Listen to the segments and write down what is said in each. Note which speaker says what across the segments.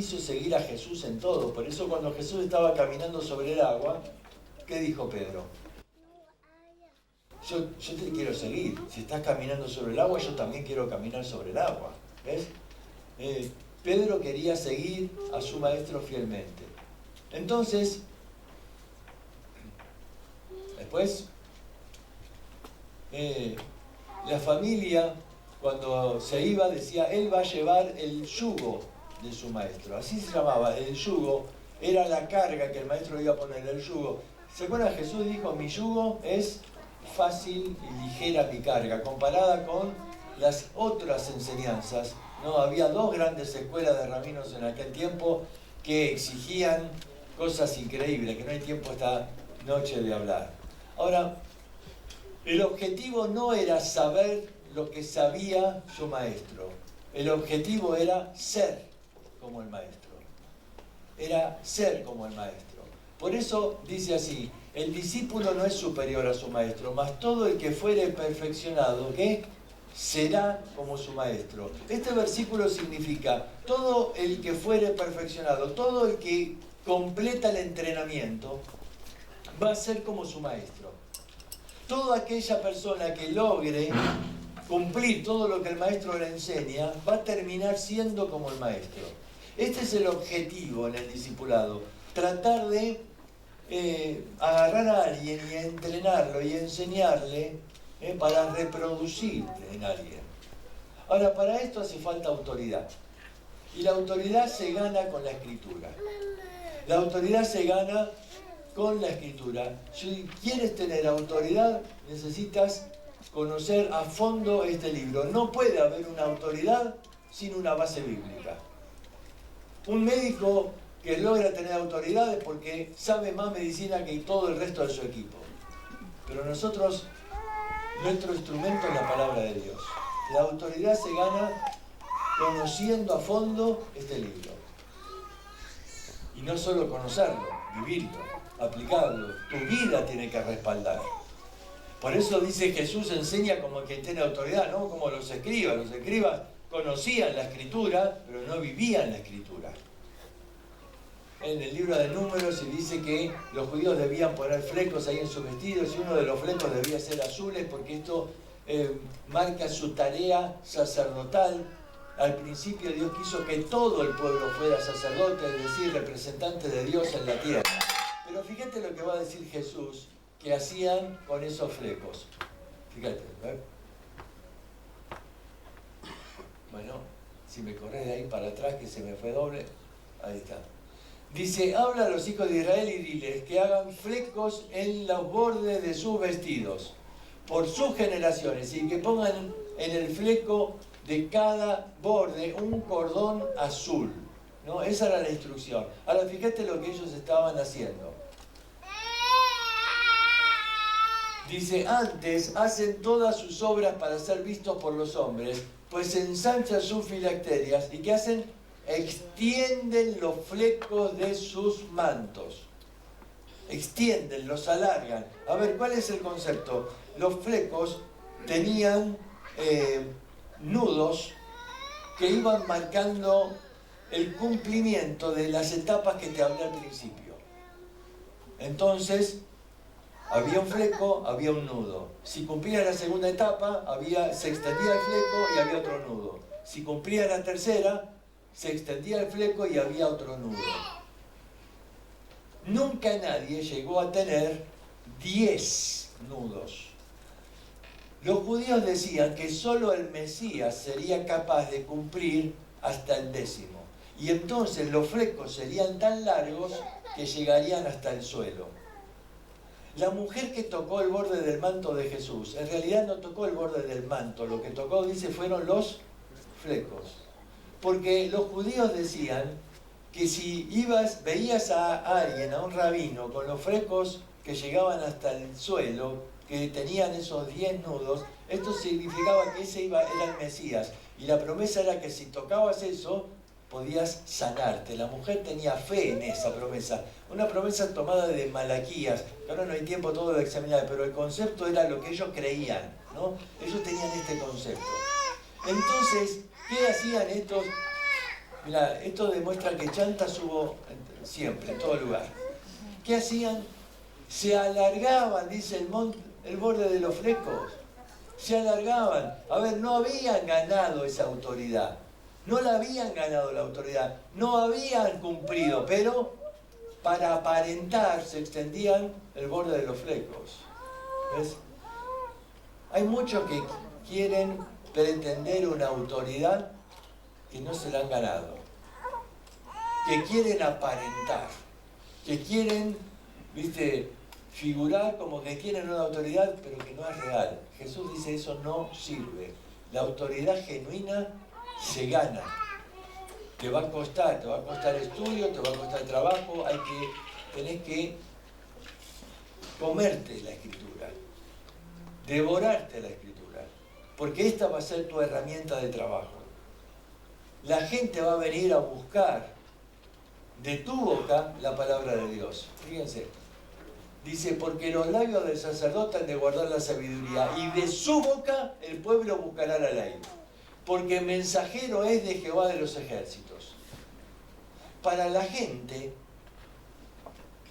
Speaker 1: quiso seguir a Jesús en todo. Por eso cuando Jesús estaba caminando sobre el agua, ¿qué dijo Pedro? Yo te quiero seguir. Si estás caminando sobre el agua, yo también quiero caminar sobre el agua. ¿Ves? Pedro quería seguir a su maestro fielmente. Entonces, después, la familia, cuando se iba, decía, él va a llevar el yugo de su maestro. Así se llamaba, el yugo. Era la carga que el maestro iba a poner, el yugo. ¿Se acuerdan? Jesús dijo, mi yugo es fácil y ligera mi carga, comparada con las otras enseñanzas, ¿no? Había dos grandes escuelas de rabinos en aquel tiempo que exigían cosas increíbles, que no hay tiempo esta noche de hablar. Ahora, el objetivo no era saber lo que sabía su maestro, el objetivo era ser como el maestro, era ser como el maestro. Por eso dice así, el discípulo no es superior a su maestro, mas todo el que fuere perfeccionado, ¿qué? Será como su maestro. Este versículo significa, todo el que fuere perfeccionado, todo el que completa el entrenamiento, va a ser como su maestro. Toda aquella persona que logre cumplir todo lo que el maestro le enseña, va a terminar siendo como el maestro. Este es el objetivo en el discipulado, tratar de agarrar a alguien y entrenarlo y enseñarle para reproducir en alguien. Ahora, para esto hace falta autoridad. Y la autoridad se gana con la escritura. La autoridad se gana con la escritura. Si quieres tener autoridad, necesitas conocer a fondo este libro. No puede haber una autoridad sin una base bíblica. Un médico que logra tener autoridad es porque sabe más medicina que todo el resto de su equipo. Pero nosotros, nuestro instrumento es la palabra de Dios. La autoridad se gana conociendo a fondo este libro. Y no solo conocerlo, vivirlo, aplicarlo. Tu vida tiene que respaldar. Por eso dice Jesús enseña como quien tiene autoridad, no como los escribas. Los escribas conocían la escritura, pero no vivían la escritura. En el libro de Números se dice que los judíos debían poner flecos ahí en sus vestidos y uno de los flecos debía ser azules porque esto marca su tarea sacerdotal. Al principio Dios quiso que todo el pueblo fuera sacerdote, es decir, representante de Dios en la tierra. Pero fíjate lo que va a decir Jesús que hacían con esos flecos. Fíjate, ¿ver? Bueno, si me corres de ahí para atrás que se me fue doble, ahí está. Dice, habla a los hijos de Israel y diles que hagan flecos en los bordes de sus vestidos por sus generaciones y que pongan en el fleco de cada borde un cordón azul, ¿no? Esa era la instrucción. Ahora fíjate lo que ellos estaban haciendo. Dice, antes hacen todas sus obras para ser vistos por los hombres, pues ensanchan sus filacterias y ¿qué hacen? Extienden los flecos de sus mantos. Extienden, los alargan. A ver, ¿cuál es el concepto? Los flecos tenían nudos que iban marcando el cumplimiento de las etapas que te hablé al principio. Entonces, había un fleco, había un nudo. Si cumplía la segunda etapa, se extendía el fleco y había otro nudo. Si cumplía la tercera, se extendía el fleco y había otro nudo. Nunca nadie llegó a tener 10 nudos. Los judíos decían que solo el Mesías sería capaz de cumplir hasta el 10º. Y entonces los flecos serían tan largos que llegarían hasta el suelo. La mujer que tocó el borde del manto de Jesús, en realidad no tocó el borde del manto, lo que tocó, dice, fueron los flecos. Porque los judíos decían que si veías a alguien, a un rabino, con los flecos que llegaban hasta el suelo, que tenían esos 10 nudos, esto significaba que ese era el Mesías. Y la promesa era que si tocabas eso, podías sanarte. La mujer tenía fe en esa promesa. Una promesa tomada de Malaquías, que ahora no hay tiempo todo de examinar, pero el concepto era lo que ellos creían, ¿no? Ellos tenían este concepto. Entonces, ¿qué hacían estos Mira, esto demuestra que chantas hubo siempre, en todo lugar. ¿Qué hacían? Se alargaban, dice el borde de los flecos. Se alargaban. A ver, no habían ganado esa autoridad. No la habían ganado la autoridad. No habían cumplido, pero para aparentar se extendían el borde de los flecos. ¿Ves? Hay muchos que quieren pretender una autoridad que no se la han ganado. Que quieren aparentar. Que quieren, viste, figurar como que quieren una autoridad, pero que no es real. Jesús dice, eso no sirve. La autoridad genuina se gana. Te va a costar estudio, te va a costar trabajo, tenés que comerte la Escritura, devorarte la Escritura, porque esta va a ser tu herramienta de trabajo. La gente va a venir a buscar de tu boca la palabra de Dios. Fíjense. Dice, porque los labios del sacerdote han de guardar la sabiduría, y de su boca el pueblo buscará la ley. Porque mensajero es de Jehová de los ejércitos. Para la gente,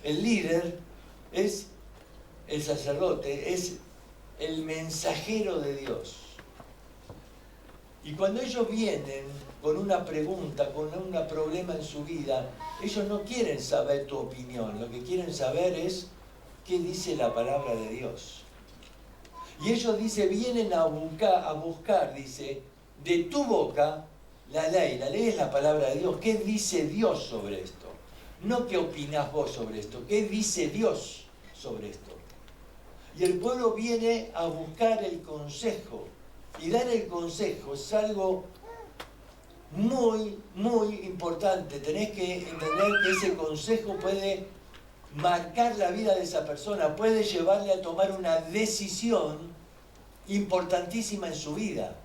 Speaker 1: el líder es el sacerdote, es el mensajero de Dios. Y cuando ellos vienen con una pregunta, con un problema en su vida, ellos no quieren saber tu opinión, lo que quieren saber es qué dice la palabra de Dios. Y ellos, dice, vienen a buscar, dice, de tu boca la ley. La ley es la palabra de Dios. ¿Qué dice Dios sobre esto? No qué opinás vos sobre esto, ¿qué dice Dios sobre esto? Y el pueblo viene a buscar el consejo. Y dar el consejo es algo muy, muy importante. Tenés que entender que ese consejo puede marcar la vida de esa persona, puede llevarle a tomar una decisión importantísima en su vida.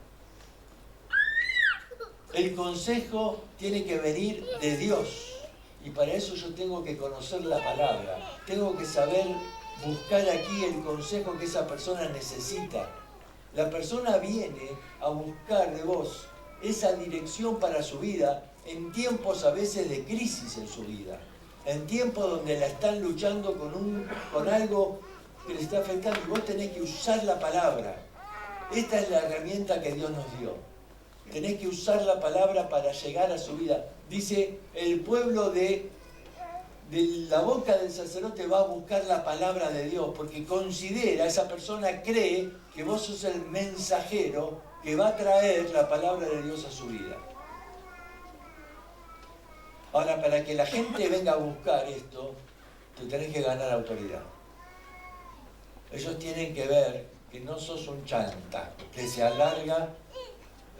Speaker 1: El consejo tiene que venir de Dios. Y para eso yo tengo que conocer la palabra. Tengo que saber buscar aquí el consejo que esa persona necesita. La persona viene a buscar de vos esa dirección para su vida en tiempos a veces de crisis en su vida. En tiempos donde la están luchando con algo que le está afectando. Y vos tenés que usar la palabra. Esta es la herramienta que Dios nos dio. Tenés que usar la palabra para llegar a su vida. Dice, el pueblo de la boca del sacerdote va a buscar la palabra de Dios, porque considera, esa persona cree que vos sos el mensajero que va a traer la palabra de Dios a su vida. Ahora, para que la gente venga a buscar esto, te tenés que ganar autoridad. Ellos tienen que ver que no sos un chanta, que se alarga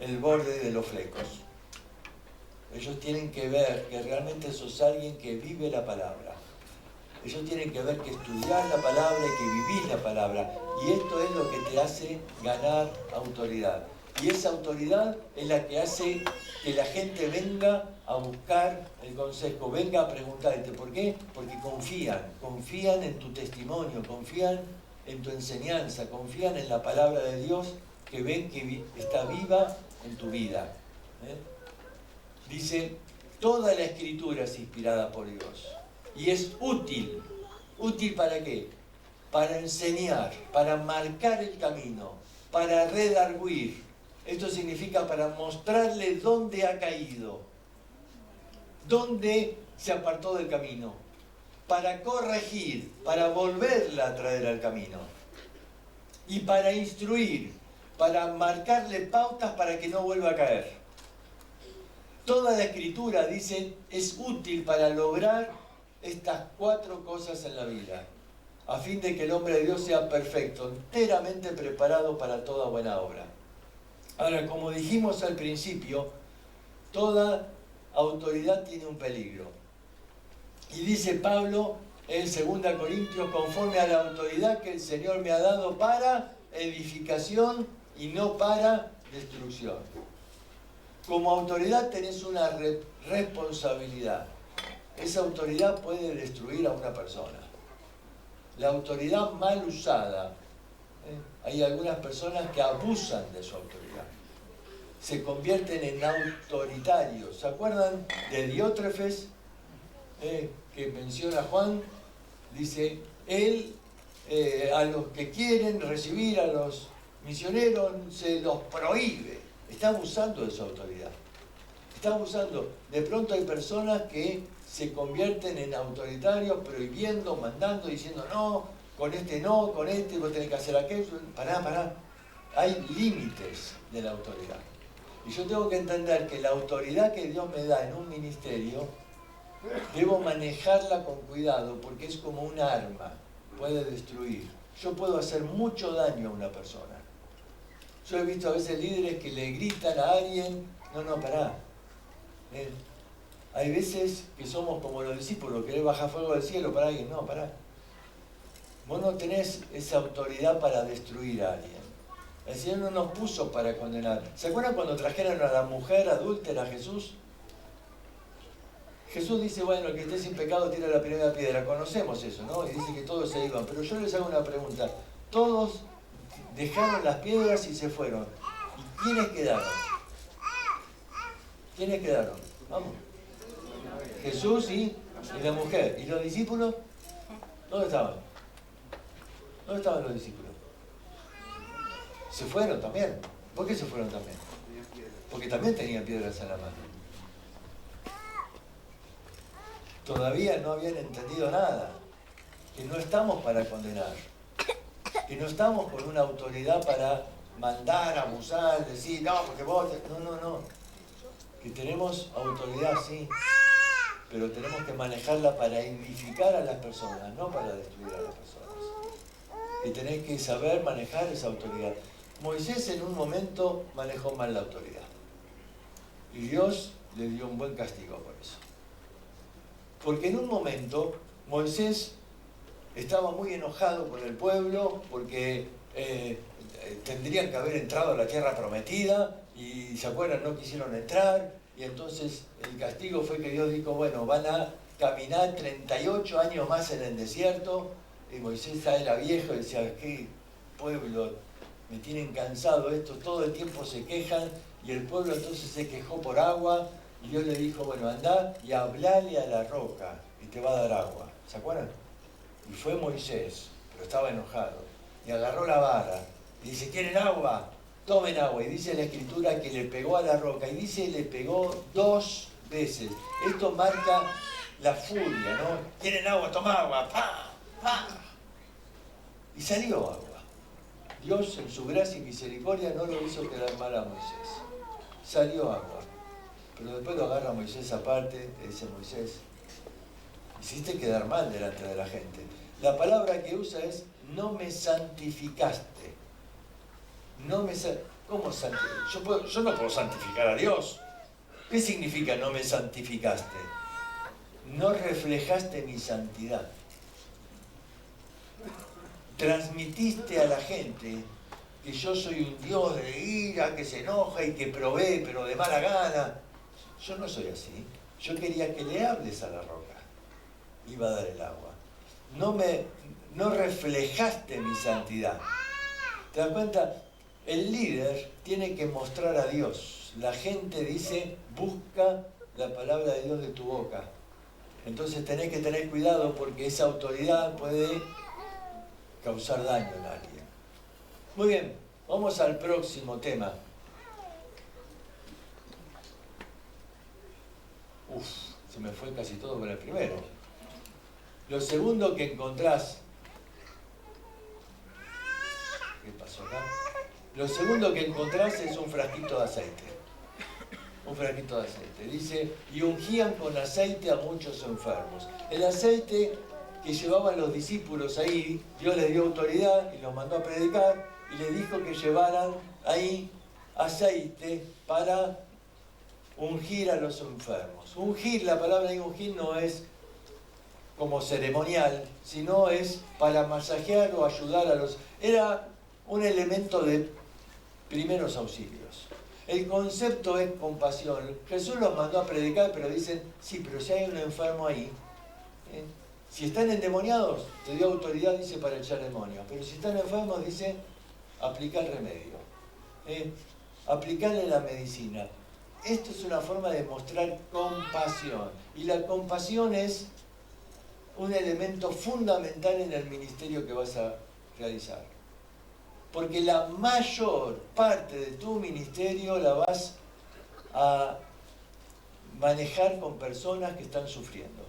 Speaker 1: el borde de los flecos. Ellos tienen que ver que realmente sos alguien que vive la palabra. Ellos tienen que ver que estudiás la palabra y que vivís la palabra. Y esto es lo que te hace ganar autoridad. Y esa autoridad es la que hace que la gente venga a buscar el consejo, venga a preguntarte. ¿Por qué? Porque confían en tu testimonio, confían en tu enseñanza, confían en la palabra de Dios, que ven que está viva en tu vida. Dice, toda la Escritura es inspirada por Dios y es útil. ¿Útil para qué? Para enseñar, para marcar el camino, para redarguir. Esto significa para mostrarle dónde ha caído, dónde se apartó del camino, para corregir, para volverla a traer al camino y para instruir, para marcarle pautas para que no vuelva a caer. Toda la Escritura, dice, es útil para lograr estas 4 cosas en la vida, a fin de que el hombre de Dios sea perfecto, enteramente preparado para toda buena obra. Ahora, como dijimos al principio, toda autoridad tiene un peligro. Y dice Pablo en 2 Corintios, conforme a la autoridad que el Señor me ha dado para edificación y no para destrucción. Como autoridad tenés una responsabilidad. Esa autoridad puede destruir a una persona. La autoridad mal usada, hay algunas personas que abusan de su autoridad. se convierten en autoritarios. ¿Se acuerdan de Diótrefes, que menciona Juan? Dice, él a los que quieren recibir a los misioneros se los prohíbe. Está abusando de su autoridad. Está abusando. De pronto hay personas que se convierten en autoritarios, prohibiendo, mandando, diciendo no, con este, vos tenés que hacer aquello. Pará. Hay límites de la autoridad. Y yo tengo que entender que la autoridad que Dios me da en un ministerio, debo manejarla con cuidado, porque es como un arma, puede destruir. Yo puedo hacer mucho daño a una persona. Yo he visto a veces líderes que le gritan a alguien, no, pará. Hay veces que somos como los discípulos, querés bajar fuego del cielo para alguien, no, pará. Vos no tenés esa autoridad para destruir a alguien. El Señor no nos puso para condenar. ¿Se acuerdan cuando trajeron a la mujer adúltera a Jesús? Jesús dice, bueno, el que esté sin pecado tira la primera piedra. Conocemos eso, ¿no? Y dice que todos se iban. Pero yo les hago una pregunta. Todos dejaron las piedras y se fueron. ¿Y quiénes quedaron? ¿Quiénes quedaron? Vamos. Jesús y la mujer. ¿Y los discípulos? ¿Dónde estaban? ¿Dónde estaban los discípulos? Se fueron también. ¿Por qué se fueron también? Porque también tenían piedras en la mano. Todavía no habían entendido nada. Que no estamos para condenar. Que no estamos con una autoridad para mandar, abusar, decir, no, porque vos... No. Que tenemos autoridad, sí. Pero tenemos que manejarla para edificar a las personas, no para destruir a las personas. Y tenés que saber manejar esa autoridad. Moisés en un momento manejó mal la autoridad. Y Dios le dio un buen castigo por eso. Porque en un momento Moisés estaba muy enojado con el pueblo porque tendrían que haber entrado a la tierra prometida y, ¿se acuerdan? No quisieron entrar. Y entonces el castigo fue que Dios dijo, bueno, van a caminar 38 años más en el desierto. Y Moisés ya era viejo y decía, ¿qué pueblo? Me tienen cansado esto, todo el tiempo se quejan. Y el pueblo entonces se quejó por agua. Y Dios le dijo, bueno, andá y hablale a la roca y te va a dar agua. ¿Se acuerdan? Y fue Moisés, pero estaba enojado. Y agarró la vara y dice, ¿quieren agua? Tomen agua. Y dice la Escritura que le pegó a la roca. Y dice, le pegó 2 veces. Esto marca la furia, ¿no? ¿Quieren agua? Toma agua. ¡Pah! ¡Pah! Y salió agua. Dios en su gracia y misericordia no lo hizo quedar mal a Moisés. Salió agua. Pero después lo agarra Moisés aparte, le dice, Moisés, hiciste quedar mal delante de la gente. La palabra que usa es, no me santificaste. ¿Cómo santificar? Yo no puedo santificar a Dios. ¿Qué significa no me santificaste? No reflejaste mi santidad. Transmitiste a la gente que yo soy un Dios de ira, que se enoja y que provee, pero de mala gana. Yo no soy así. Yo quería que le hables a la roca. Iba a dar el agua. No reflejaste mi santidad. ¿Te das cuenta? El líder tiene que mostrar a Dios. La gente dice, busca la palabra de Dios de tu boca. Entonces tenés que tener cuidado porque esa autoridad puede causar daño en alguien. Muy bien, vamos al próximo tema. Se me fue casi todo con el primero. Lo segundo que encontrás... ¿Qué pasó acá? Lo segundo que encontrás es un frasquito de aceite. Un frasquito de aceite. Dice, y ungían con aceite a muchos enfermos. El aceite que llevaban los discípulos ahí, Dios les dio autoridad y los mandó a predicar y les dijo que llevaran ahí aceite para ungir a los enfermos. Ungir, la palabra de ungir no es como ceremonial, sino es para masajear o ayudar a los... Era un elemento de primeros auxilios. El concepto es compasión. Jesús los mandó a predicar, pero dicen, sí, pero si hay un enfermo ahí, si están endemoniados, te dio autoridad, dice, para echar demonios. Pero si están enfermos, dice, aplicar remedio. aplicarle la medicina. Esto es una forma de mostrar compasión. Y la compasión es un elemento fundamental en el ministerio que vas a realizar. Porque la mayor parte de tu ministerio la vas a manejar con personas que están sufriendo.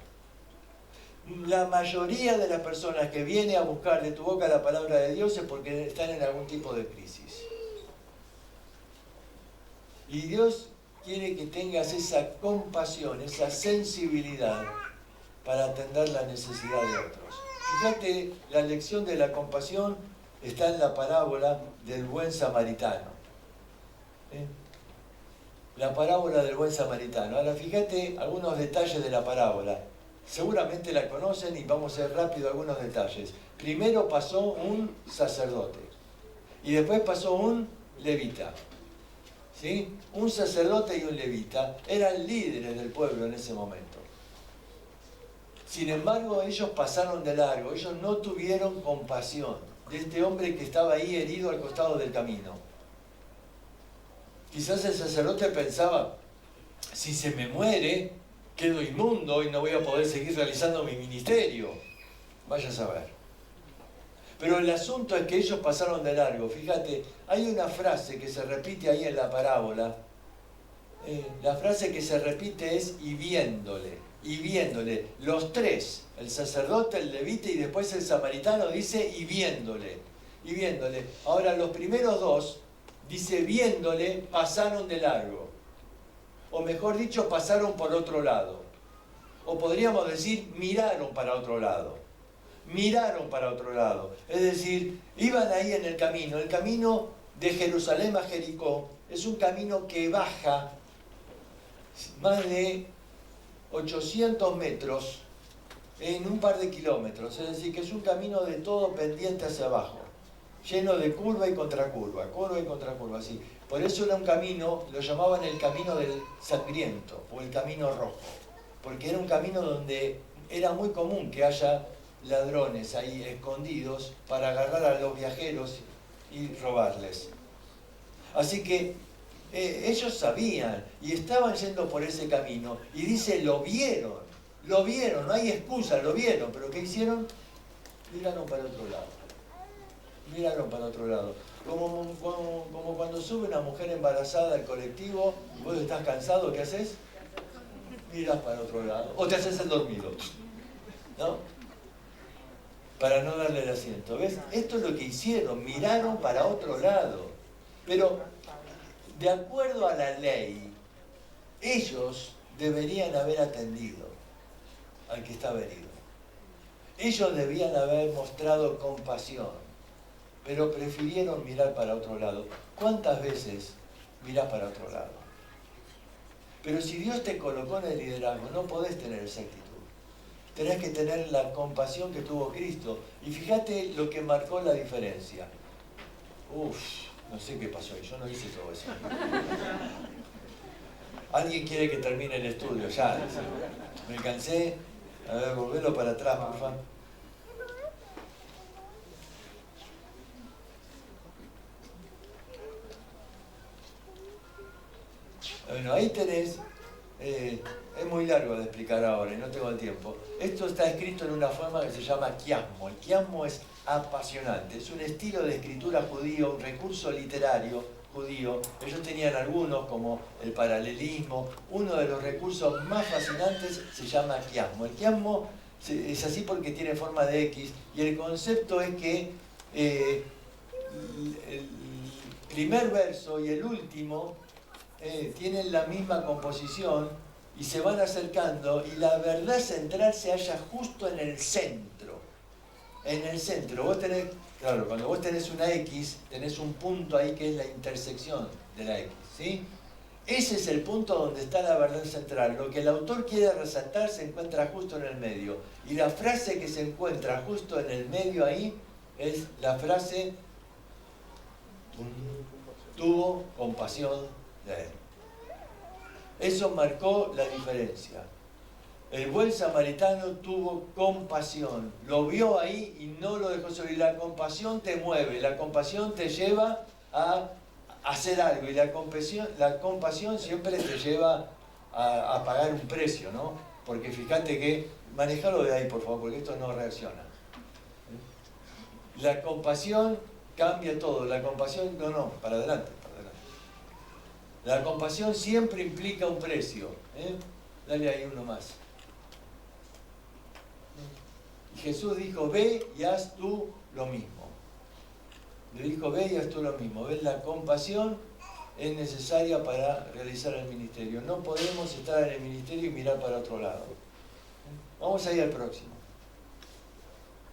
Speaker 1: La mayoría de las personas que vienen a buscar de tu boca la palabra de Dios es porque están en algún tipo de crisis. Y Dios quiere que tengas esa compasión, esa sensibilidad para atender la necesidad de otros. Fíjate, la lección de la compasión está en la parábola del buen samaritano. La parábola del buen samaritano. Ahora fíjate algunos detalles de la parábola. Seguramente la conocen y vamos a ver rápido algunos detalles. Primero pasó un sacerdote y después pasó un levita. ¿Sí? Un sacerdote y un levita eran líderes del pueblo en ese momento. Sin embargo, ellos pasaron de largo, ellos no tuvieron compasión de este hombre que estaba ahí herido al costado del camino. Quizás el sacerdote pensaba, si se me muere, quedo inmundo y no voy a poder seguir realizando mi ministerio. Vaya a saber. Pero el asunto es que ellos pasaron de largo. Fíjate, hay una frase que se repite ahí en la parábola. La frase que se repite es y viéndole. Los tres, el sacerdote, el levita y después el samaritano, dice y viéndole. Ahora, los primeros dos, dice viéndole, pasaron de largo. O mejor dicho, pasaron por otro lado. O podríamos decir, miraron para otro lado. Es decir, iban ahí en el camino de Jerusalén a Jericó. Es un camino que baja más de 800 metros en un par de kilómetros. Es decir, que es un camino de todo pendiente hacia abajo, lleno de curva y contracurva, así. Por eso era un camino, lo llamaban el camino del sangriento o el camino rojo, porque era un camino donde era muy común que haya ladrones ahí escondidos para agarrar a los viajeros y robarles. Así que ellos sabían y estaban yendo por ese camino y dice, lo vieron, no hay excusa, lo vieron, pero ¿qué hicieron? Miraron para otro lado. Como cuando sube una mujer embarazada al colectivo, vos estás cansado, ¿qué haces? Miras para otro lado, o te haces el dormido, ¿no? Para no darle el asiento. ¿Ves? Esto es lo que hicieron, miraron para otro lado. Pero, de acuerdo a la ley, ellos deberían haber atendido al que estaba herido. Ellos debían haber mostrado compasión, pero prefirieron mirar para otro lado. ¿Cuántas veces mirás para otro lado? Pero si Dios te colocó en el liderazgo, no podés tener esa actitud. Tenés que tener la compasión que tuvo Cristo. Y fíjate lo que marcó la diferencia. No sé qué pasó ahí, yo no hice todo eso. Alguien quiere que termine el estudio, ya. Me cansé. A ver, volvelo para atrás, por favor. Bueno, ahí tenés, es muy largo de explicar ahora y no tengo el tiempo. Esto está escrito en una forma que se llama quiasmo. El quiasmo es apasionante, es un estilo de escritura judío, un recurso literario judío. Ellos tenían algunos como el paralelismo. Uno de los recursos más fascinantes se llama quiasmo. El quiasmo es así porque tiene forma de X y el concepto es que el primer verso y el último tienen la misma composición y se van acercando y la verdad central se halla justo en el centro. Vos tenés, claro, cuando vos tenés una X, tenés un punto ahí que es la intersección de la X, ¿sí? Ese es el punto donde está la verdad central. Lo que el autor quiere resaltar se encuentra justo en el medio. Y la frase que se encuentra justo en el medio ahí es la frase tuvo compasión de él. Eso marcó la diferencia. El buen samaritano tuvo compasión, lo vio ahí y no lo dejó solo. Y la compasión te mueve, la compasión te lleva a hacer algo, y la compasión siempre te lleva a pagar un precio, ¿no? Porque fíjate que, manejalo de ahí por favor, porque esto no reacciona. La compasión cambia todo, la compasión, no, para adelante. La compasión siempre implica un precio, ¿eh? Dale ahí uno más. Y Jesús dijo, ve y haz tú lo mismo. Le dijo, ve y haz tú lo mismo. ¿Ves? La compasión es necesaria para realizar el ministerio. No podemos estar en el ministerio y mirar para otro lado. Vamos a ir al próximo.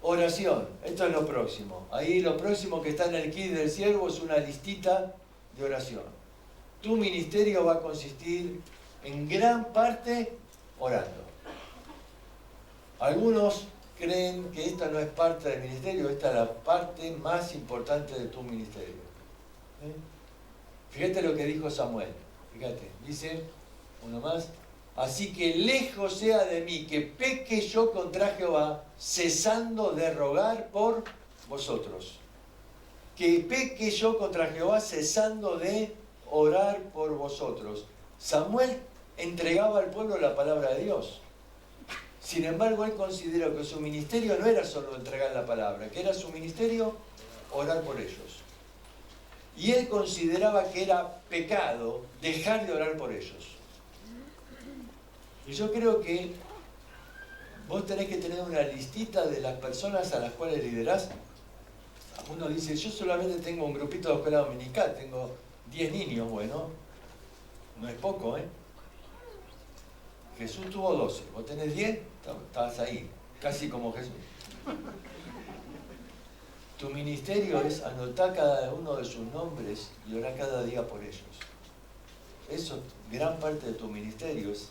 Speaker 1: Oración. Esto es lo próximo. Ahí lo próximo que está en el kit del siervo es una listita de oración. Tu ministerio va a consistir en gran parte orando. Algunos creen que esta no es parte del ministerio, esta es la parte más importante de tu ministerio. Fíjate lo que dijo Samuel. Fíjate, dice, uno más. Así que lejos sea de mí que peque yo contra Jehová, cesando de rogar por vosotros. Que peque yo contra Jehová, cesando de orar por vosotros. Samuel entregaba al pueblo la palabra de Dios. Sin embargo, él consideró que su ministerio no era solo entregar la palabra, que era su ministerio orar por ellos. Y él consideraba que era pecado dejar de orar por ellos. Y yo creo que vos tenés que tener una listita de las personas a las cuales liderás. Uno dice, yo solamente tengo un grupito de escuela dominical, tengo 10 niños, bueno, no es poco, ¿eh? Jesús tuvo 12, vos tenés 10, estás ahí, casi como Jesús. Tu ministerio es anotar cada uno de sus nombres y orar cada día por ellos. Eso, gran parte de tu ministerio es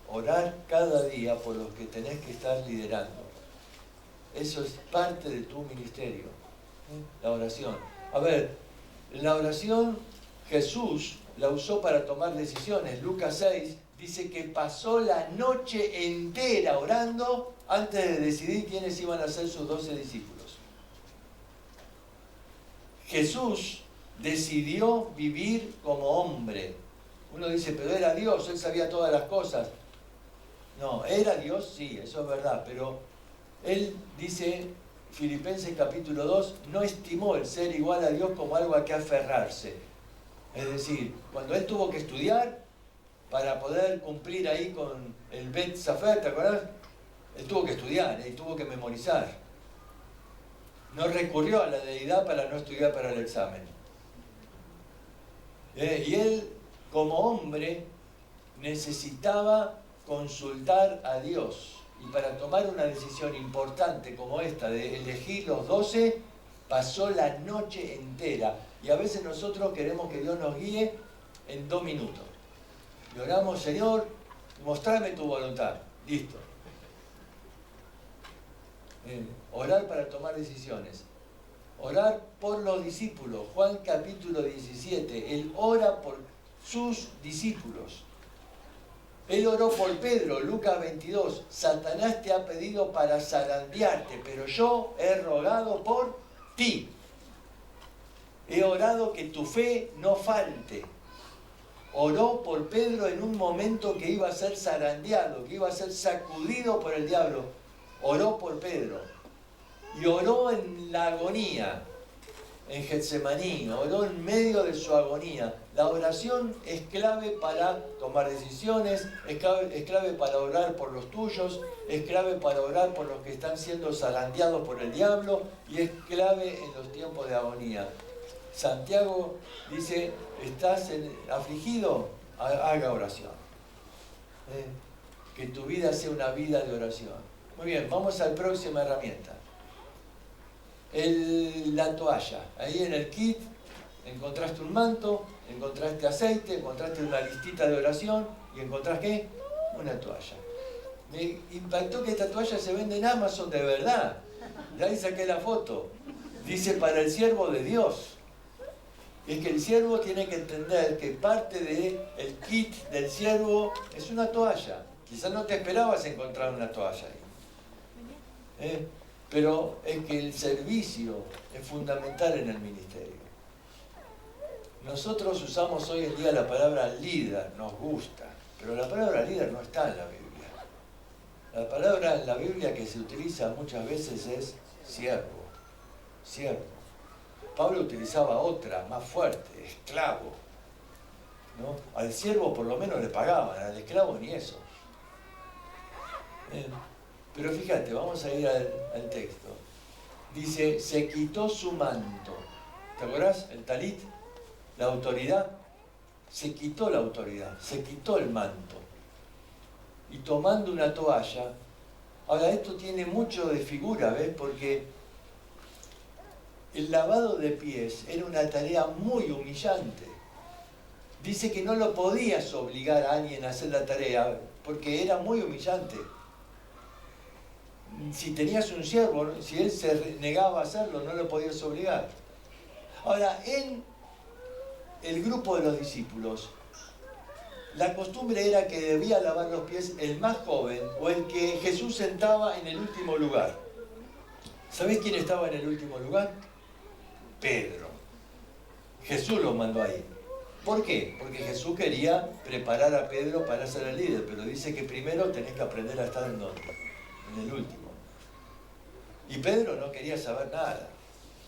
Speaker 1: orar cada día por los que tenés que estar liderando. Eso es parte de tu ministerio, la oración. A ver, la oración Jesús la usó para tomar decisiones. Lucas 6 dice que pasó la noche entera orando antes de decidir quiénes iban a ser sus 12 discípulos. Jesús decidió vivir como hombre. Uno dice, pero era Dios, él sabía todas las cosas. No, era Dios, sí, eso es verdad, pero él dice, Filipenses capítulo 2, no estimó el ser igual a Dios como algo a que aferrarse. Es decir, cuando él tuvo que estudiar para poder cumplir ahí con el Bet Sefer, ¿te acuerdas? Él tuvo que estudiar, él tuvo que memorizar. No recurrió a la deidad para no estudiar para el examen. Y él, como hombre, necesitaba consultar a Dios. Y para tomar una decisión importante como esta, de elegir los 12, pasó la noche entera. Y a veces nosotros queremos que Dios nos guíe en 2 minutos. Y oramos, Señor, mostrame tu voluntad. Listo. Orar para tomar decisiones. Orar por los discípulos. Juan capítulo 17. Él ora por sus discípulos. Él oró por Pedro, Lucas 22. Satanás te ha pedido para zarandearte, pero yo he rogado por ti. He orado que tu fe no falte. Oró por Pedro en un momento que iba a ser zarandeado, que iba a ser sacudido por el diablo. Oró por Pedro. Y oró en la agonía, en Getsemaní, oró en medio de su agonía. La oración es clave para tomar decisiones, es clave para orar por los tuyos, es clave para orar por los que están siendo zarandeados por el diablo y es clave en los tiempos de agonía. Santiago dice, ¿estás afligido? Haga oración. Que tu vida sea una vida de oración. Muy bien, vamos a la próxima herramienta. La toalla. Ahí en el kit encontraste un manto, encontraste aceite, encontraste una listita de oración y encontraste ¿qué? Una toalla. Me impactó que esta toalla se vende en Amazon de verdad. De ahí saqué la foto. Dice para el siervo de Dios. Es que el siervo tiene que entender que parte del kit del siervo es una toalla. Quizás no te esperabas encontrar una toalla ahí. Pero es que el servicio es fundamental en el ministerio. Nosotros usamos hoy en día la palabra líder, nos gusta, pero la palabra líder no está en la Biblia. La palabra en la Biblia que se utiliza muchas veces es siervo, siervo. Pablo utilizaba otra, más fuerte, esclavo, ¿no? Al siervo por lo menos le pagaban, al esclavo ni eso. Pero fíjate, vamos a ir al texto. Dice, se quitó su manto. ¿Te acordás? El talit, la autoridad. Se quitó la autoridad, se quitó el manto. Y tomando una toalla. Ahora, esto tiene mucho de figura, ¿ves? Porque el lavado de pies era una tarea muy humillante. Dice que no lo podías obligar a alguien a hacer la tarea, porque era muy humillante. Si tenías un siervo, si él se negaba a hacerlo, no lo podías obligar. Ahora, en el grupo de los discípulos, la costumbre era que debía lavar los pies el más joven o el que Jesús sentaba en el último lugar. ¿Sabés quién estaba en el último lugar? Pedro. Jesús lo mandó ahí. ¿Por qué? Porque Jesús quería preparar a Pedro para ser el líder, pero dice que primero tenés que aprender a estar en donde, en el último. Y Pedro no quería saber nada,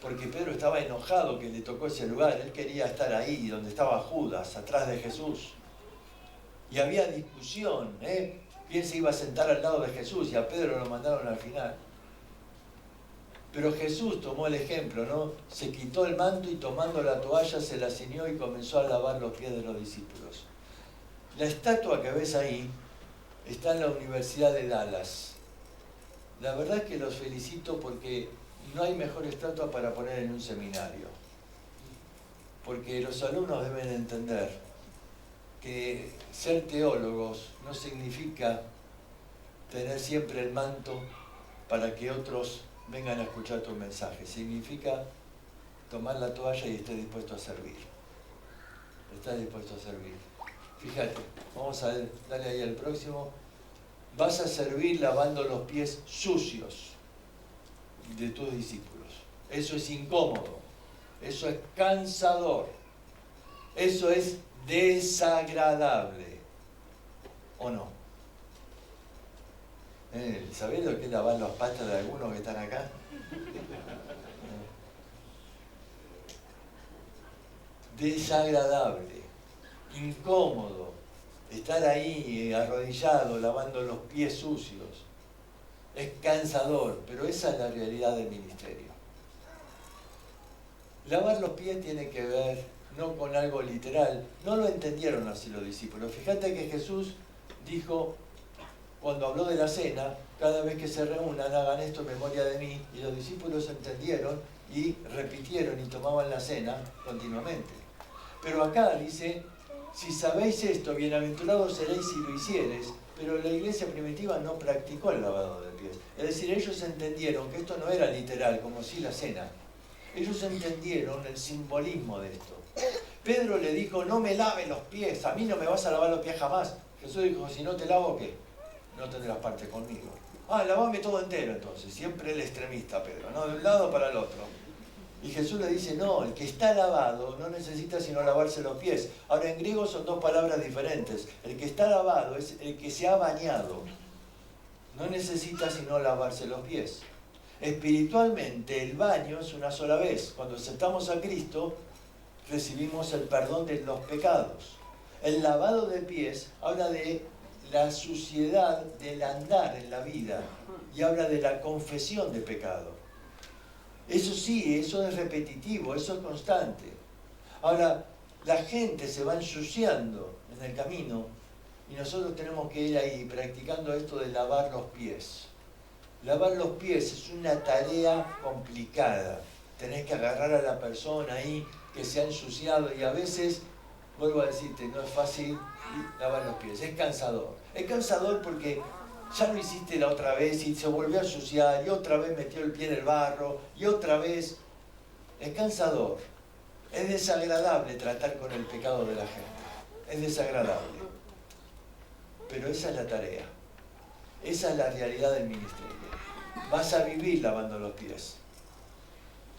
Speaker 1: porque Pedro estaba enojado que le tocó ese lugar. Él quería estar ahí, donde estaba Judas, atrás de Jesús. Y había discusión, ¿eh? ¿Quién se iba a sentar al lado de Jesús? Y a Pedro lo mandaron al final. Pero Jesús tomó el ejemplo, ¿no? Se quitó el manto y tomando la toalla se la ciñó y comenzó a lavar los pies de los discípulos. La estatua que ves ahí está en la Universidad de Dallas. La verdad es que los felicito porque no hay mejor estatua para poner en un seminario. Porque los alumnos deben entender que ser teólogos no significa tener siempre el manto para que otros vengan a escuchar tu mensaje. Significa tomar la toalla y estar dispuesto a servir. Estar dispuesto a servir. Fíjate, vamos a ver, dale ahí al próximo. Vas a servir lavando los pies sucios de tus discípulos. Eso es incómodo. Eso es cansador. Eso es desagradable. ¿O no? ¿Sabés lo que es lavar las patas de algunos que están acá? Desagradable, incómodo, estar ahí arrodillado, lavando los pies sucios. Es cansador, pero esa es la realidad del ministerio. Lavar los pies tiene que ver no con algo literal. No lo entendieron así los discípulos. Fíjate que Jesús dijo, cuando habló de la cena, cada vez que se reúnan, hagan esto en memoria de mí. Y los discípulos entendieron y repitieron y tomaban la cena continuamente. Pero acá dice, si sabéis esto, bienaventurados seréis si lo hicieres. Pero la iglesia primitiva no practicó el lavado de pies. Es decir, ellos entendieron que esto no era literal, como si la cena. Ellos entendieron el simbolismo de esto. Pedro le dijo, no me laves los pies, a mí no me vas a lavar los pies jamás. Jesús dijo, si no te lavo, ¿qué? No tendrás parte conmigo. Lavame todo entero entonces. Siempre el extremista, Pedro, ¿no? De un lado para el otro. Y Jesús le dice, no, el que está lavado no necesita sino lavarse los pies. Ahora, en griego son dos palabras diferentes. El que está lavado es el que se ha bañado. No necesita sino lavarse los pies. Espiritualmente, el baño es una sola vez. Cuando aceptamos a Cristo, recibimos el perdón de los pecados. El lavado de pies habla de la suciedad del andar en la vida y habla de la confesión de pecado. Eso sí, eso es repetitivo, eso es constante. Ahora, la gente se va ensuciando en el camino y nosotros tenemos que ir ahí practicando esto de lavar los pies. Lavar los pies es una tarea complicada. Tenés que agarrar a la persona ahí que se ha ensuciado y a veces, vuelvo a decirte, no es fácil lavar los pies. Es cansador. Es cansador porque ya lo hiciste la otra vez y se volvió a ensuciar y otra vez metió el pie en el barro y otra vez. Es cansador. Es desagradable tratar con el pecado de la gente. Es desagradable. Pero esa es la tarea. Esa es la realidad del ministerio. Vas a vivir lavando los pies.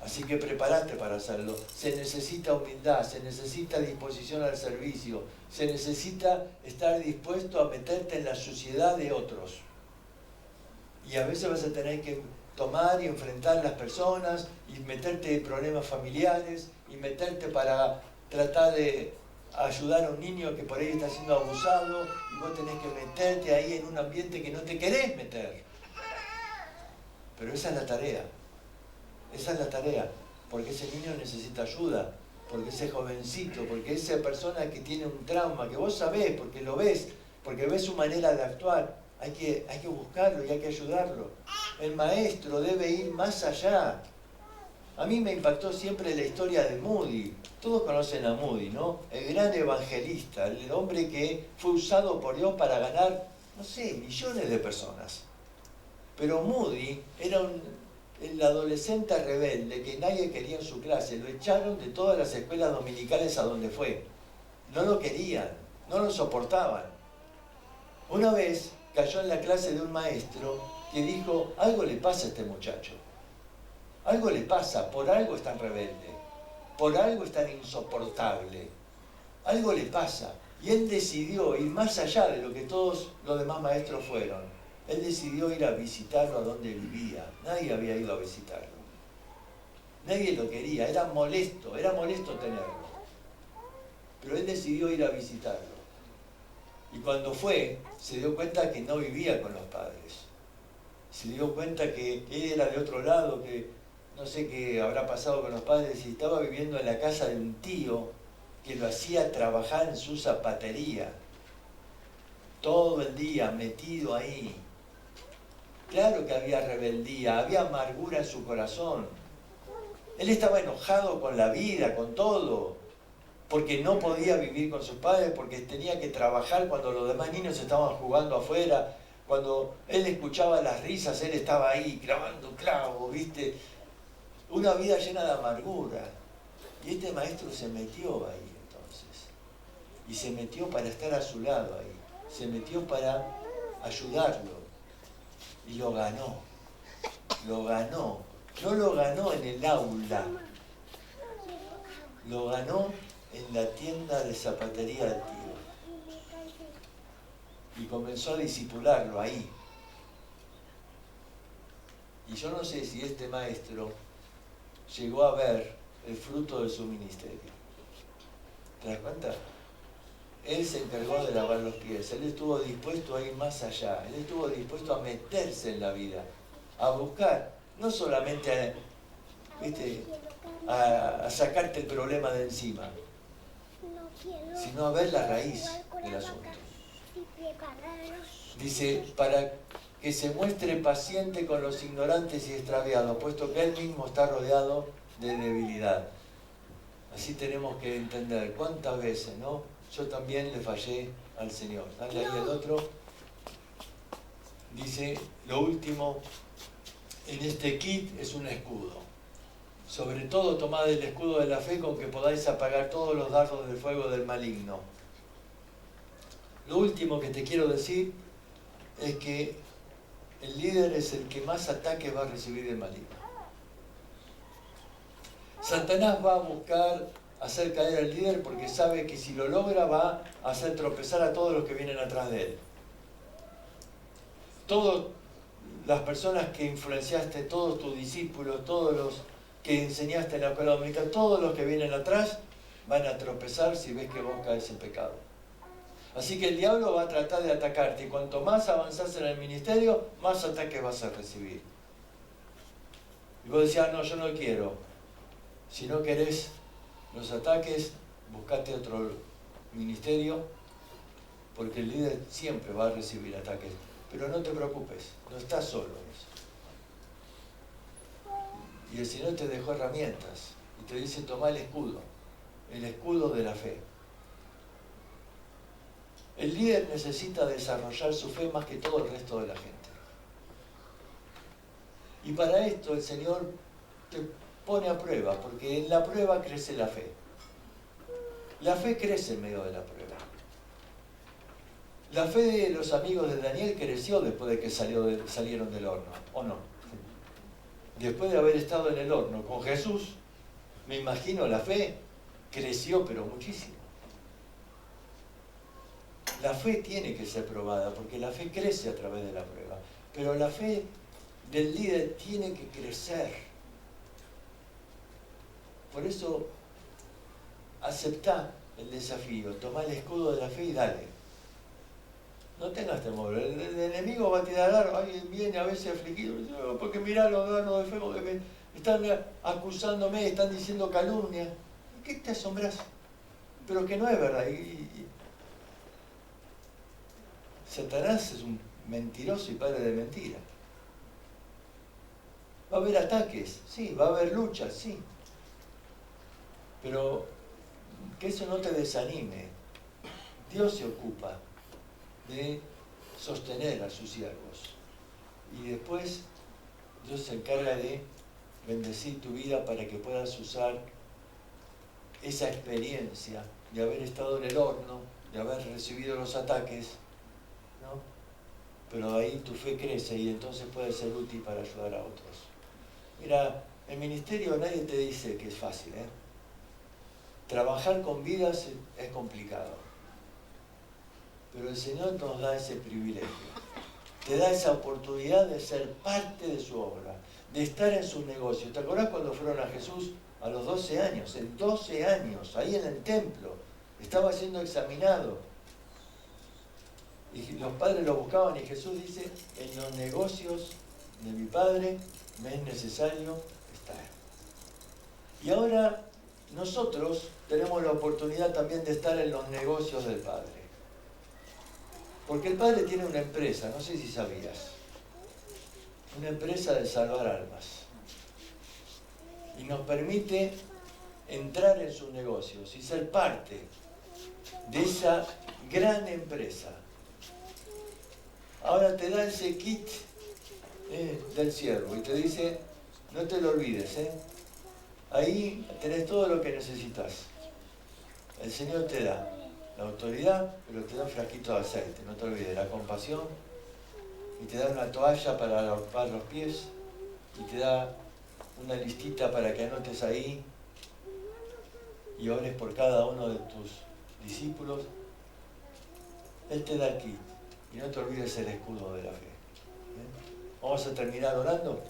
Speaker 1: Así que prepárate para hacerlo. Se necesita humildad, se necesita disposición al servicio, se necesita estar dispuesto a meterte en la suciedad de otros. Y a veces vas a tener que tomar y enfrentar las personas y meterte en problemas familiares y meterte para tratar de ayudar a un niño que por ahí está siendo abusado y vos tenés que meterte ahí en un ambiente que no te querés meter. Pero esa es la tarea. Esa es la tarea, porque ese niño necesita ayuda, porque ese jovencito, porque esa persona que tiene un trauma, que vos sabés, porque lo ves, porque ves su manera de actuar, hay que buscarlo y hay que ayudarlo. El maestro debe ir más allá. A mí me impactó siempre la historia de Moody. Todos conocen a Moody, ¿no? El gran evangelista, el hombre que fue usado por Dios para ganar, no sé, millones de personas. Pero Moody era el adolescente rebelde que nadie quería en su clase. Lo echaron de todas las escuelas dominicales a donde fue. No lo querían, no lo soportaban. Una vez cayó en la clase de un maestro que dijo, algo le pasa a este muchacho. Algo le pasa, por algo es tan rebelde, por algo es tan insoportable. Algo le pasa. Y él decidió ir más allá de lo que todos los demás maestros fueron. Él decidió ir a visitarlo a donde vivía. Nadie había ido a visitarlo. Nadie lo quería, era molesto tenerlo. Pero él decidió ir a visitarlo. Y cuando fue, se dio cuenta que no vivía con los padres. Se dio cuenta que él era de otro lado, que no sé qué habrá pasado con los padres, y estaba viviendo en la casa de un tío que lo hacía trabajar en su zapatería. Todo el día metido ahí. Claro que había rebeldía, había amargura en su corazón. Él estaba enojado con la vida, con todo, porque no podía vivir con sus padres, porque tenía que trabajar cuando los demás niños estaban jugando afuera. Cuando él escuchaba las risas, él estaba ahí clavando clavos, ¿viste? Una vida llena de amargura. Y este maestro se metió ahí entonces. Y se metió para estar a su lado ahí. Se metió para ayudarlo. Y lo ganó. Lo ganó. No lo ganó en el aula. Lo ganó en la tienda de zapatería del tío. Y comenzó a discipularlo ahí. Y yo no sé si este maestro llegó a ver el fruto de su ministerio. ¿Te das cuenta? Él se encargó de lavar los pies, él estuvo dispuesto a ir más allá, él estuvo dispuesto a meterse en la vida, a buscar, no solamente a sacarte el problema de encima, sino a ver la raíz del asunto. Dice, para que se muestre paciente con los ignorantes y extraviados, puesto que él mismo está rodeado de debilidad. Así tenemos que entender cuántas veces, ¿no? Yo también le fallé al Señor. Dale ahí el otro. Dice, lo último, en este kit es un escudo. Sobre todo tomad el escudo de la fe con que podáis apagar todos los dardos del fuego del maligno. Lo último que te quiero decir es que el líder es el que más ataques va a recibir del maligno. Satanás va a buscar hacer caer al líder porque sabe que si lo logra va a hacer tropezar a todos los que vienen atrás de él. Todas las personas que influenciaste, todos tus discípulos, todos los que enseñaste en la escuela dominical, todos los que vienen atrás van a tropezar si ves que vos caes en pecado. Así que el diablo va a tratar de atacarte y cuanto más avanzás en el ministerio, más ataques vas a recibir. Y vos decías, no, yo no quiero. Si no querés los ataques, buscate otro ministerio, porque el líder siempre va a recibir ataques. Pero no te preocupes, no estás solo en eso. Y el Señor te dejó herramientas y te dice, toma el escudo de la fe. El líder necesita desarrollar su fe más que todo el resto de la gente. Y para esto el Señor te pone a prueba, porque en la prueba crece la fe. La fe crece en medio de la prueba. La fe de los amigos de Daniel creció después de que salieron del horno, ¿o no? después de haber estado en el horno con Jesús, me imagino la fe creció pero muchísimo. La fe tiene que ser probada, porque la fe crece a través de la prueba. Pero la fe del líder tiene que crecer. Por eso, aceptá el desafío, tomá el escudo de la fe y dale. No tengas temor, el enemigo va a tirar algo, alguien viene a veces afligido, porque mirá los danos de fuego que me están acusándome, están diciendo calumnia. ¿Qué te asombras? Pero que no es verdad. Satanás es un mentiroso y padre de mentira. Va a haber ataques, sí, va a haber luchas, sí. Pero que eso no te desanime. Dios se ocupa de sostener a sus siervos. Y después Dios se encarga de bendecir tu vida para que puedas usar esa experiencia de haber estado en el horno, de haber recibido los ataques, ¿no? Pero ahí tu fe crece y entonces puede ser útil para ayudar a otros. Mira, el ministerio nadie te dice que es fácil, ¿eh? Trabajar con vidas es complicado, pero el Señor nos da ese privilegio, te da esa oportunidad de ser parte de su obra, de estar en sus negocios. ¿Te acordás cuando fueron a Jesús a los 12 años? En 12 años, ahí en el templo, estaba siendo examinado. Y los padres lo buscaban y Jesús dice, en los negocios de mi Padre me es necesario estar. Y ahora nosotros tenemos la oportunidad también de estar en los negocios del Padre. Porque el Padre tiene una empresa, no sé si sabías, una empresa de salvar almas. Y nos permite entrar en sus negocios y ser parte de esa gran empresa. Ahora te da ese kit del siervo y te dice, no te lo olvides, ahí tenés todo lo que necesitas. El Señor te da la autoridad, pero te da un frasquito de aceite, no te olvides, la compasión, y te da una toalla para lavar los pies, y te da una listita para que anotes ahí y ores por cada uno de tus discípulos. Él te da el kit, y no te olvides el escudo de la fe. Vamos a terminar orando.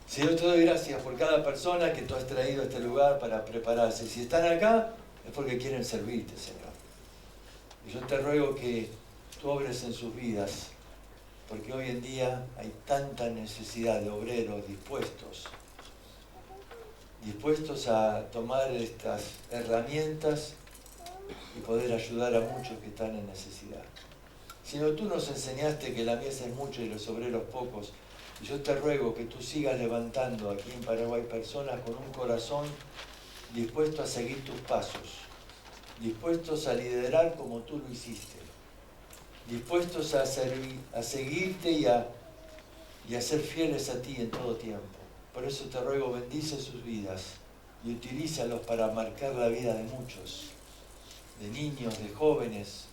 Speaker 1: Señor, te doy gracias por cada persona que tú has traído a este lugar para prepararse. Si están acá, es porque quieren servirte, Señor. Y yo te ruego que tú obres en sus vidas, porque hoy en día hay tanta necesidad de obreros dispuestos a tomar estas herramientas y poder ayudar a muchos que están en necesidad. Señor, tú nos enseñaste que la mies es mucha y los obreros pocos. Y yo te ruego que tú sigas levantando aquí en Paraguay personas con un corazón dispuesto a seguir tus pasos, dispuestos a liderar como tú lo hiciste, dispuestos a seguirte y a ser fieles a ti en todo tiempo. Por eso te ruego, bendice sus vidas y utilízalos para marcar la vida de muchos, de niños, de jóvenes,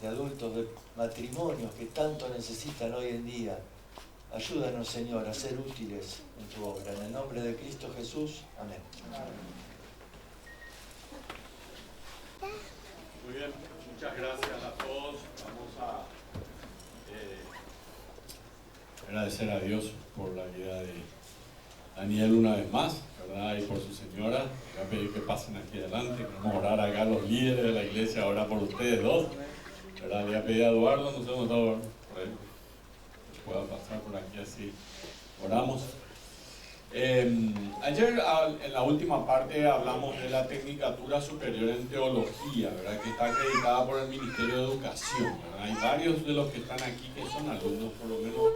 Speaker 1: de adultos, de matrimonios que tanto necesitan hoy en día. Ayúdanos, Señor, a ser útiles en tu obra. En el nombre de Cristo Jesús. Amén.
Speaker 2: Muy bien, muchas gracias a todos. Vamos a agradecer a Dios por la vida de Daniel una vez más, ¿verdad? Y por su señora. Voy a pedir que pasen aquí adelante. Queremos orar acá a los líderes de la iglesia, ahora por ustedes dos, ¿verdad? Le voy a pedir a Eduardo, no sé dónde está Eduardo, por ahí, que pueda pasar por aquí así. Oramos. Ayer en la última parte hablamos de la Tecnicatura Superior en Teología, ¿verdad? Que está acreditada por el Ministerio de Educación, ¿verdad? Hay varios de los que están aquí que son alumnos, por lo menos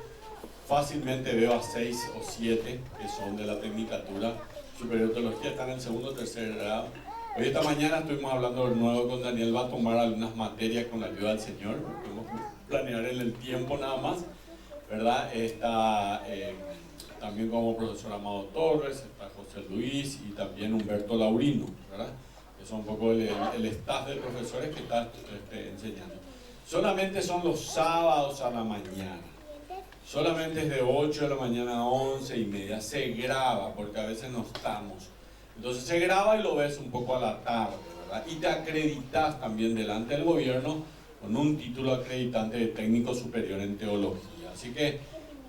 Speaker 2: fácilmente veo a 6 o 7 que son de la Tecnicatura Superior de Teología, están en el segundo o tercer grado. Hoy esta mañana estuvimos hablando de nuevo con Daniel, va a tomar algunas materias con la ayuda del Señor, podemos planear en el tiempo nada más, ¿verdad? Está también como profesor Amado Torres, está José Luis y también Humberto Laurino, ¿verdad? Que Eso es un poco el staff de profesores que está enseñando. Solamente son los sábados a la mañana. Solamente es de 8 de la mañana a 11:30. Se graba, porque a veces no estamos. Entonces se graba y lo ves un poco a la tarde, ¿verdad? Y te acreditas también delante del gobierno con un título acreditante de técnico superior en teología. Así que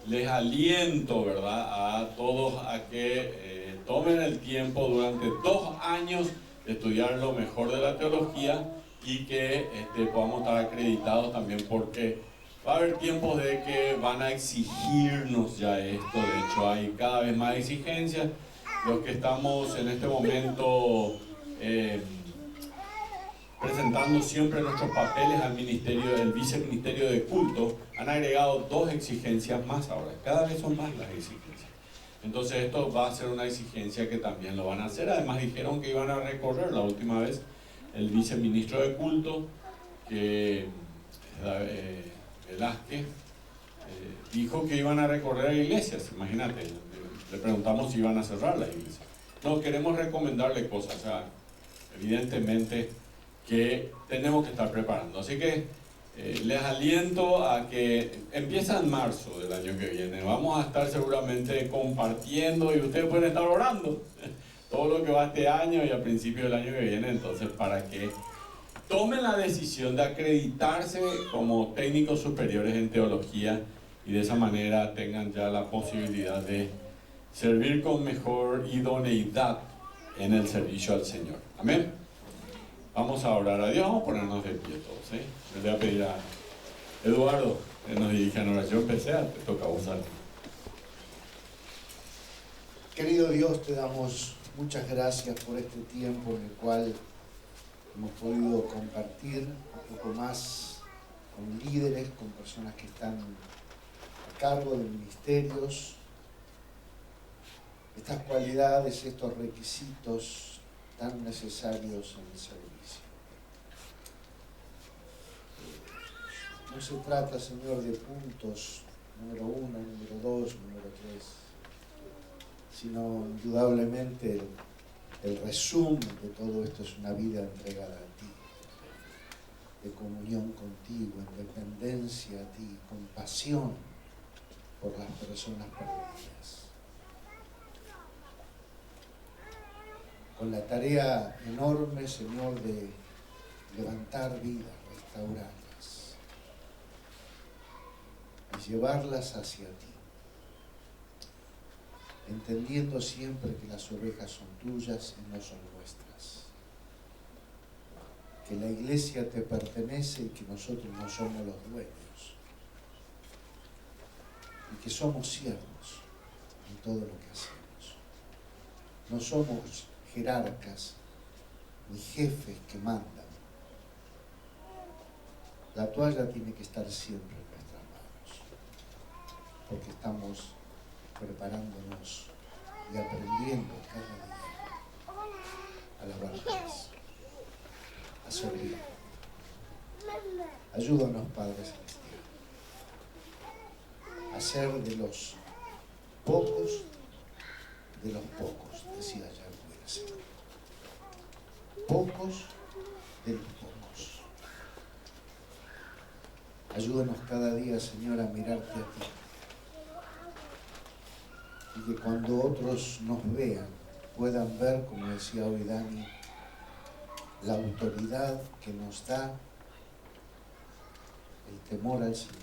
Speaker 2: les aliento, ¿verdad?, a todos a que tomen el tiempo durante 2 años de estudiar lo mejor de la teología y que podamos estar acreditados también, porque va a haber tiempos de que van a exigirnos ya esto. De hecho, hay cada vez más exigencias. Los que estamos en este momento presentando siempre nuestros papeles al ministerio, el viceministerio de culto, han agregado 2 exigencias más ahora. Cada vez son más las exigencias. Entonces esto va a ser una exigencia que también lo van a hacer. Además dijeron que iban a recorrer la última vez el viceministro de culto, que Velázquez, dijo que iban a recorrer iglesias. Imagínate, le preguntamos si iban a cerrar la iglesia. No, queremos recomendarle cosas, o sea, evidentemente que tenemos que estar preparando. Así que les aliento a que empieza en marzo del año que viene. Vamos a estar seguramente compartiendo y ustedes pueden estar orando todo lo que va este año y a principio del año que viene. Entonces, para que tomen la decisión de acreditarse como técnicos superiores en teología y de esa manera tengan ya la posibilidad de servir con mejor idoneidad en el servicio al Señor. Amén. Vamos a orar a Dios, vamos a ponernos de pie todos. Le voy a pedir a Eduardo que nos dirija en oración. Pesea, te toca a vos.
Speaker 3: Querido Dios, te damos muchas gracias por este tiempo en el cual hemos podido compartir un poco más con líderes, con personas que están a cargo de ministerios, estas cualidades, estos requisitos tan necesarios en el servicio. No se trata, Señor, de puntos, número 1, número 2, número 3, sino indudablemente el resumen de todo esto es una vida entregada a ti, de comunión contigo, en dependencia a ti, compasión por las personas perdidas. Con la tarea enorme, Señor, de levantar vidas, restaurarlas y llevarlas hacia ti, entendiendo siempre que las ovejas son tuyas y no son nuestras, que la iglesia te pertenece y que nosotros no somos los dueños, y que somos siervos en todo lo que hacemos. No somos jerarcas ni jefes que mandan. La toalla tiene que estar siempre en nuestras manos, porque estamos preparándonos y aprendiendo cada día a alabar más, a servir. Ayúdanos, Padre Celestial, a ser de los pocos, decía ayer Wilson. Pocos de los pocos. Ayúdanos cada día, Señor, a mirarte a ti. Y que cuando otros nos vean, puedan ver, como decía hoy Dani, la autoridad que nos da el temor al Señor,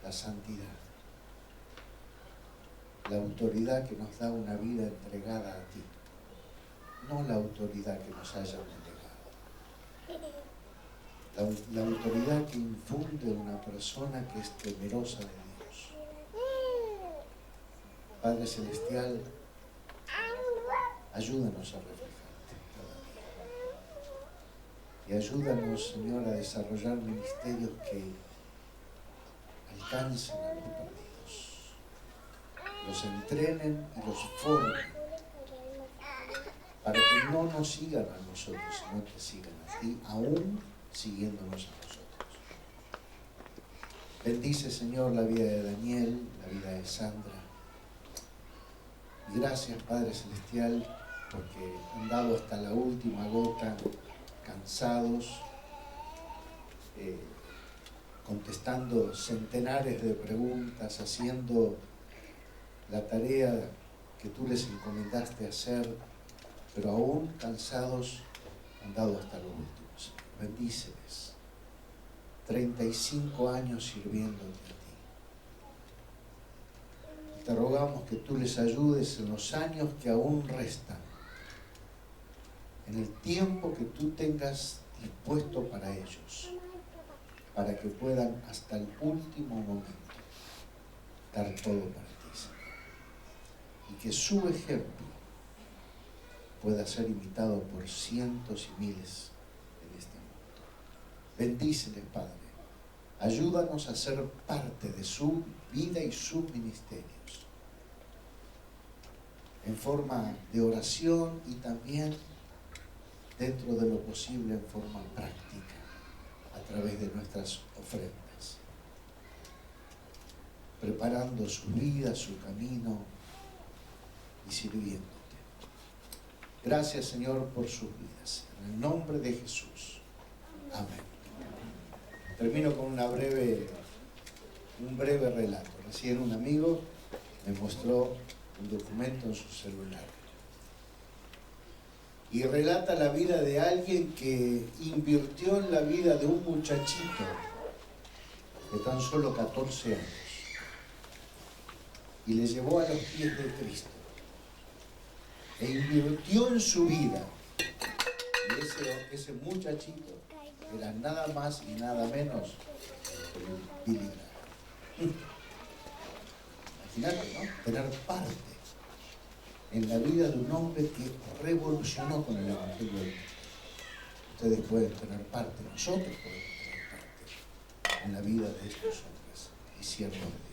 Speaker 3: la santidad, la autoridad que nos da una vida entregada a ti, no la autoridad que nos hayan delegado, la autoridad que infunde una persona que es temerosa de Dios. Padre Celestial, ayúdanos a reflejarte cada día. Y ayúdanos, Señor, a desarrollar ministerios que alcancen a los perdidos, los entrenen y los formen, para que no nos sigan a nosotros, sino que sigan a ti, aún siguiéndonos a nosotros. Bendice, Señor, la vida de Daniel, la vida de Sandra. Y gracias, Padre Celestial, porque han dado hasta la última gota, cansados, contestando centenares de preguntas, haciendo la tarea que tú les encomendaste hacer, pero aún cansados han dado hasta lo último. Bendíceles. 35 años sirviéndote a ti. Te rogamos que tú les ayudes en los años que aún restan, en el tiempo que tú tengas dispuesto para ellos, para que puedan hasta el último momento dar todo para ti, Señor. Y que su ejemplo pueda ser imitado por cientos y miles en este mundo. Bendíceles, Padre. Ayúdanos a ser parte de su vida y sus ministerios, en forma de oración y también, dentro de lo posible, en forma práctica, a través de nuestras ofrendas, preparando su vida, su camino y sirviéndote. Gracias, Señor, por sus vidas. En el nombre de Jesús. Amén. Termino con un breve relato. Recién un amigo me mostró un documento en su celular y relata la vida de alguien que invirtió en la vida de un muchachito de tan solo 14 años y le llevó a los pies de Cristo e invirtió en su vida. Y ese muchachito era nada más y nada menos que Billy Graham. Imagínate, ¿no? Tener parte en la vida de un hombre que revolucionó con el Evangelio de Cristo. Ustedes pueden tener parte, nosotros podemos tener parte en la vida de estos hombres y siervos de Dios.